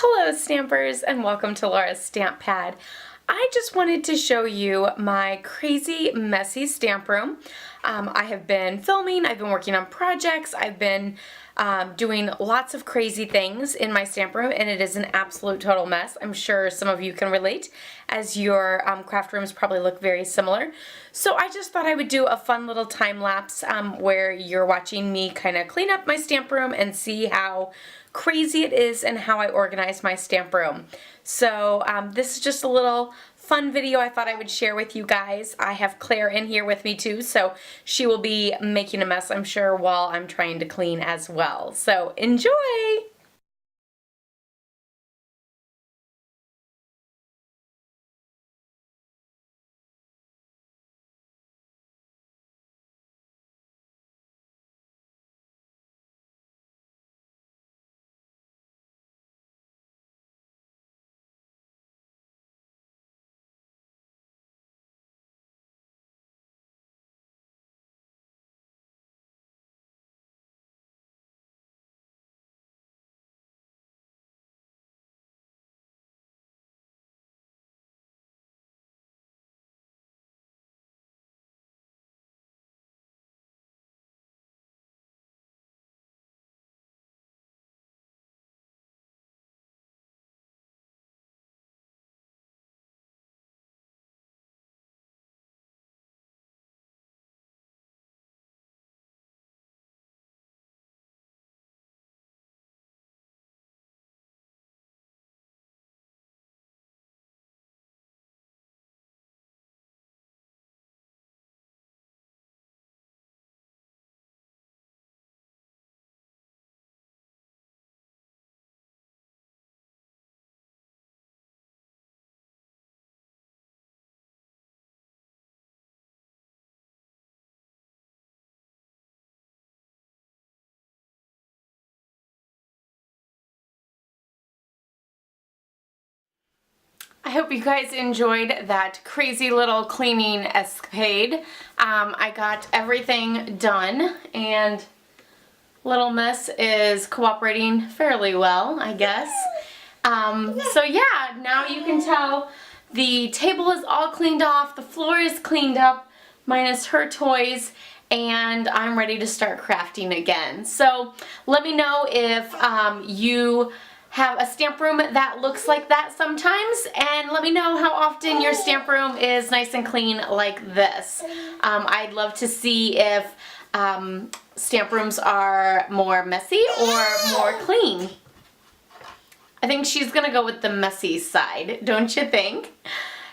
Hello Stampers and welcome to Laura's Stamp Pad. I just wanted to show you my crazy messy stamp room. I have been filming, I've been working on projects, I've been doing lots of crazy things in my stamp room, and it is an absolute total mess. I'm sure some of you can relate, as your craft rooms probably look very similar. So I just thought I would do a fun little time lapse where you're watching me kind of clean up my stamp room and see how crazy it is and how I organize my stamp room. So this is just a little fun video I thought I would share with you guys. I have Claire in here with me too, so she will be making a mess, I'm sure, while I'm trying to clean as well. So enjoy! I hope you guys enjoyed that crazy little cleaning escapade. I got everything done and Little Miss is cooperating fairly well, I guess. So yeah, now you can tell the table is all cleaned off, the floor is cleaned up, minus her toys, and I'm ready to start crafting again. So let me know if you have a stamp room that looks like that sometimes, and let me know how often your stamp room is nice and clean like this. I'd love to see if stamp rooms are more messy or more clean. I think she's gonna go with the messy side, don't you think?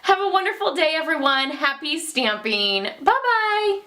Have a wonderful day, everyone. Happy stamping. Bye-bye.